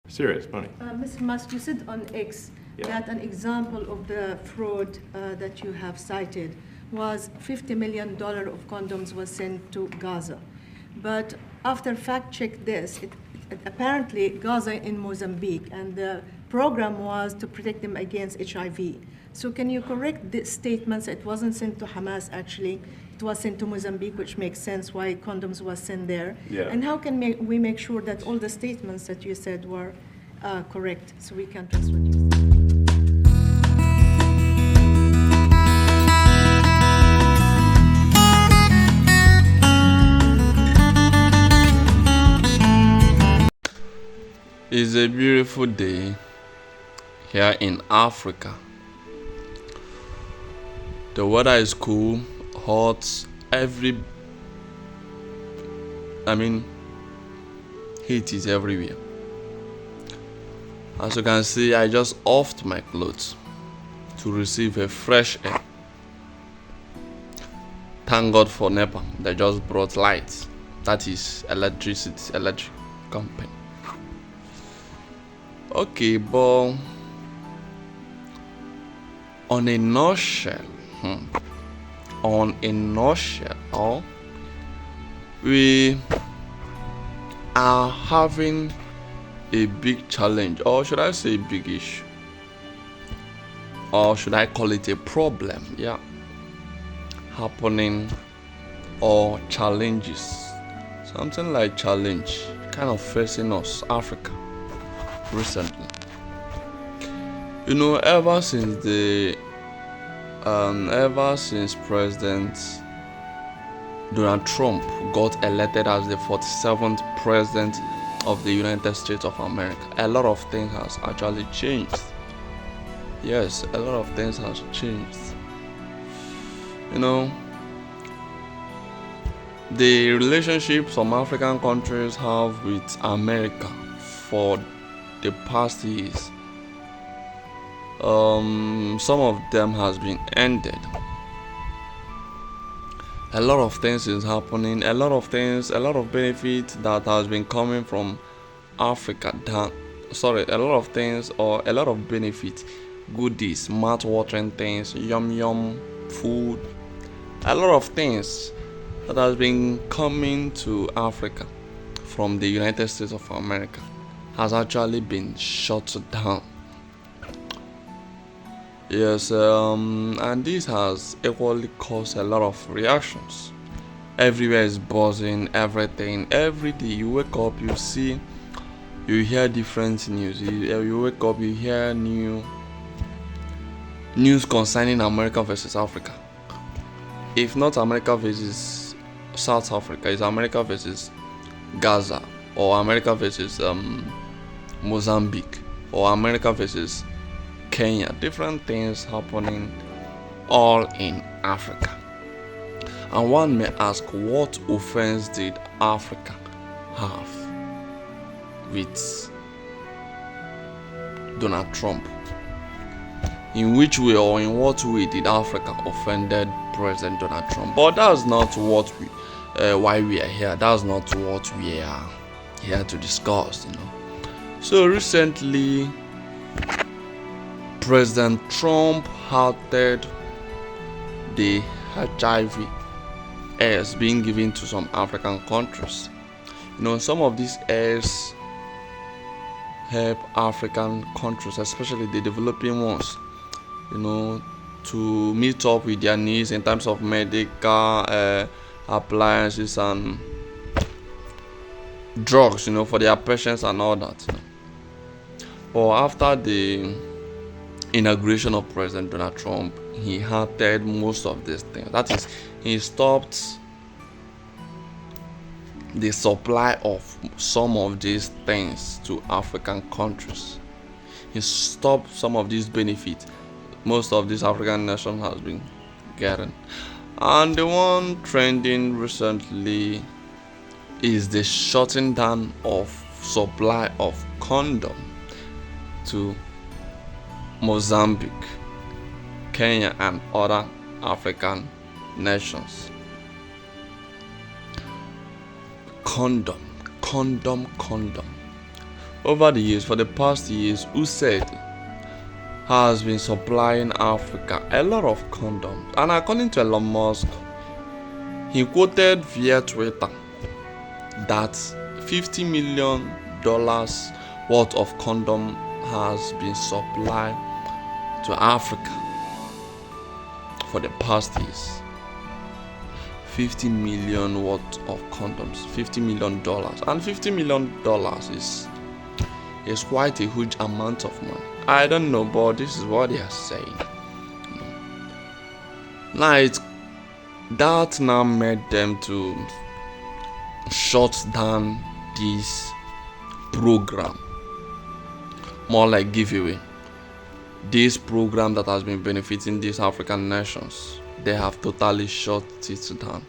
Serious money. Mr. Musk, you said on X that an example of the fraud that you have cited was $50 million of condoms was sent to Gaza. But after fact-check this, apparently Gaza in Mozambique, and the program was to protect them against HIV. So can you correct the statements? It wasn't sent to Hamas, actually. It was sent to Mozambique, which makes sense why condoms was sent there. Yeah. And how can we make sure that all the statements that you said were correct, so we can trust what you said? It's a beautiful day here in Africa. The weather is cool, hot, heat is everywhere. As you can see, I just offed my clothes to receive a fresh air. Thank God for NEPA, they just brought lights. That is electric company. Okay, but on a nutshell, we are having a big challenge, or should I say big issue, or should I call it a problem, happening, or challenges, something like challenge, kind of facing us, Africa, recently. Ever since President Donald Trump got elected as the 47th president of the United States of America, a lot of things has actually changed. Yes, a lot of things has changed. The relationship some African countries have with America for the past years, some of them has been ended. A lot of things is happening, a lot of benefits that has been coming from Africa a lot of things, or a lot of benefits, goodies, mouth-watering things, yum food, a lot of things that has been coming to Africa from the United States of America has actually been shut down. Yes, and this has equally caused a lot of reactions. Everywhere is buzzing, everything. Every day you wake up, you hear different news. You wake up, you hear news concerning America versus Africa. If not America versus South Africa, it's America versus Gaza, or America versus Mozambique, or America versus Kenya. Different things happening all in Africa. And one may ask, what offense did Africa have with Donald Trump? In which way or in what way did Africa offended President Donald Trump? But that's not what why we are here. That's not what we are here to discuss. So recently, President Trump halted the HIV aids being given to some African countries. Some of these aids help African countries, especially the developing ones, to meet up with their needs in terms of medical appliances and drugs, for their patients and all that. But after the inauguration of President Donald Trump, he halted most of these things. That is, he stopped the supply of some of these things to African countries. He stopped some of these benefits most of these African nations has been getting. And the one trending recently is the shutting down of supply of condom to Mozambique, Kenya, and other African nations. Condom. over the years, for the past years, USAID has been supplying Africa a lot of condoms. And according to Elon Musk, he quoted via Twitter that $50 million worth of condom has been supplied to Africa for the past years. 50 million worth of condoms, $50 million, and $50 million is quite a huge amount of money. I don't know, but this is what they are saying. Now that now made them to shut down this program, more like giveaway. This program that has been benefiting these African nations, they have totally shut it down.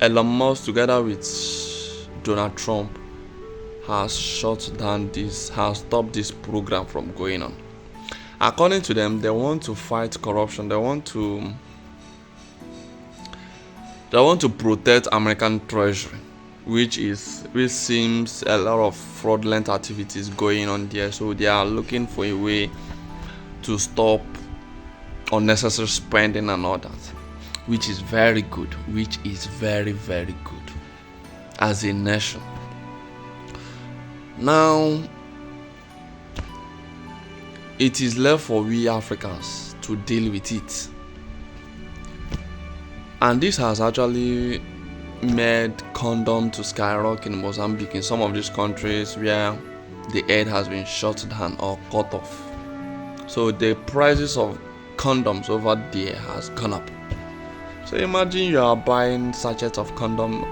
Elon Musk, together with Donald Trump, has stopped this program from going on. According to them, they want to fight corruption. They want to protect American treasury, which seems a lot of fraudulent activities going on there. So they are looking for a way to stop unnecessary spending and all that, which is very good, which is very, very good as a nation. Now, it is left for we Africans to deal with it. And this has actually made condom to skyrocket in Mozambique, in some of these countries where the aid has been shut down or cut off. So the prices of condoms over there has gone up. So imagine you are buying sachets of condom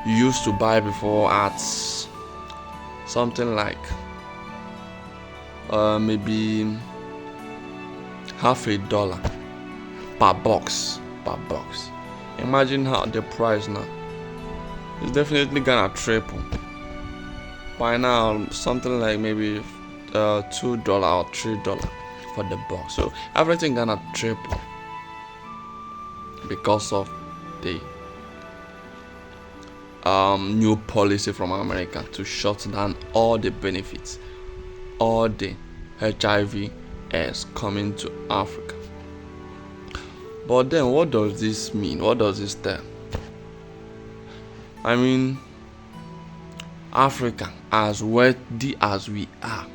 you used to buy before at something like maybe $50 per box. Imagine how the price now is definitely gonna triple. By now, something like maybe $2 or $3 for the box. So everything gonna triple because of the new policy from America to shut down all the benefits, all the HIV is coming to Africa. But then what does this mean? What does this tell? I mean, Africa, as wealthy as we are,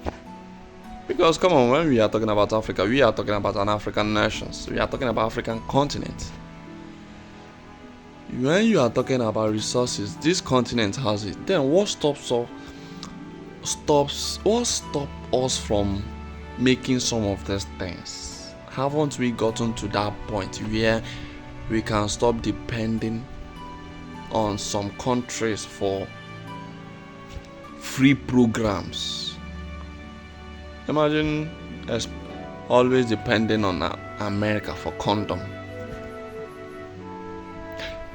because come on, when we are talking about Africa, we are talking about an African nation. We are talking about African continent. When you are talking about resources, this continent has it. Then what stops us from making some of these things? Haven't we gotten to that point where we can stop depending on some countries for free programs? Imagine us always depending on America for condom.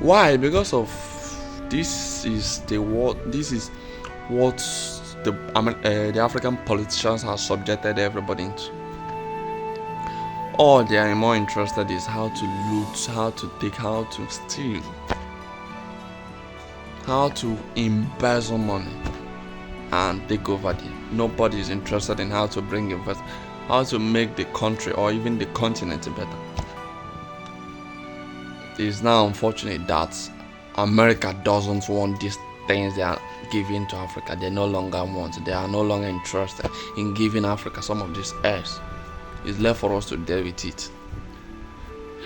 Why? Because of this is what the African politicians have subjected everybody into. All they are more interested is how to loot, how to take, how to steal, how to embezzle money and take over there. Nobody is interested in how to bring investment, how to make the country or even the continent better. It is now unfortunate that America doesn't want these things they are giving to Africa. They no longer want. They are no longer interested in giving Africa some of these airs. It's left for us to deal with it.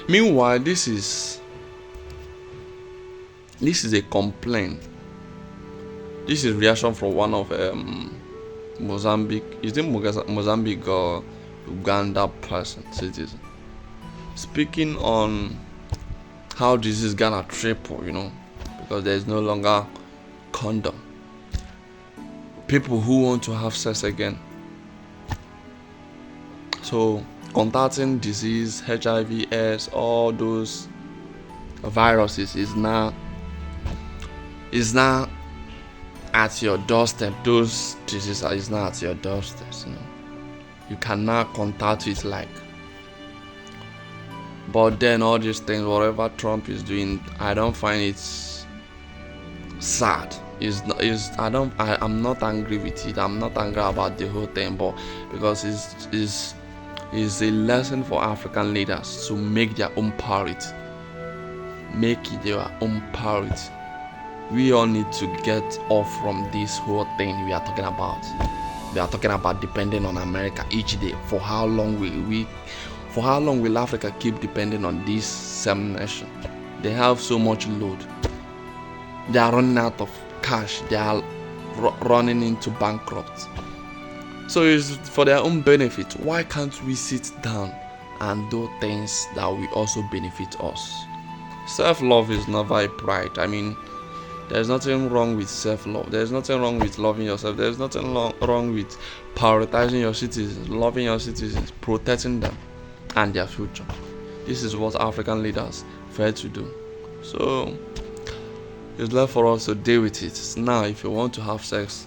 Meanwhile, this is a complaint. This is reaction from one of Mozambique. Is it Mozambique or Uganda citizen? Speaking on how this is gonna triple, because there is no longer condom. People who want to have sex again. So contacting disease, HIV, AIDS, all those viruses is now at your doorstep. Those diseases is now at your doorstep. You cannot contact it like. But then all these things, whatever Trump is doing, I don't find it sad. I'm not angry with it. I'm not angry about the whole thing, but because it's a lesson for African leaders to make their own priority. Make it their own priority. We all need to get off from this whole thing we are talking about. We are talking about depending on America each day. For how long will Africa keep depending on this same nation? They have so much load. They are running out of cash. They are running into bankrupt. So it's for their own benefit. Why can't we sit down and do things that will also benefit us? Self-love is never a pride. I mean, there's nothing wrong with self-love. There's nothing wrong with loving yourself. There's nothing wrong with prioritizing your citizens, loving your citizens, protecting them and their future. This is what African leaders fail to do. So it's left for us to deal with it. Now, if you want to have sex,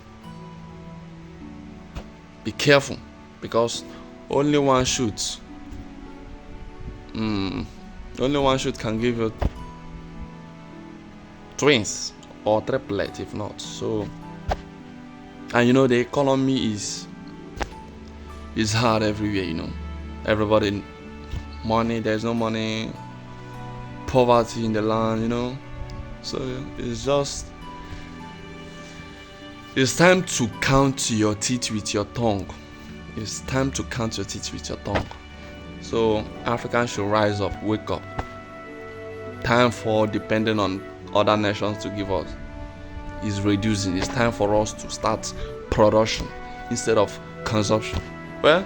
be careful, because only one shoot can give you twins or triplet, if not. So, and the economy is hard everywhere. Everybody, money, there's no money, poverty in the land. So it's time to count your teeth with your tongue. It's time to count your teeth with your tongue. So Africans should rise up, wake up. Time for depending on other nations to give us is reducing. It's time for us to start production instead of consumption. Well,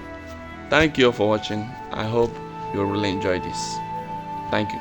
thank you all for watching. I hope you really enjoyed this. Thank you.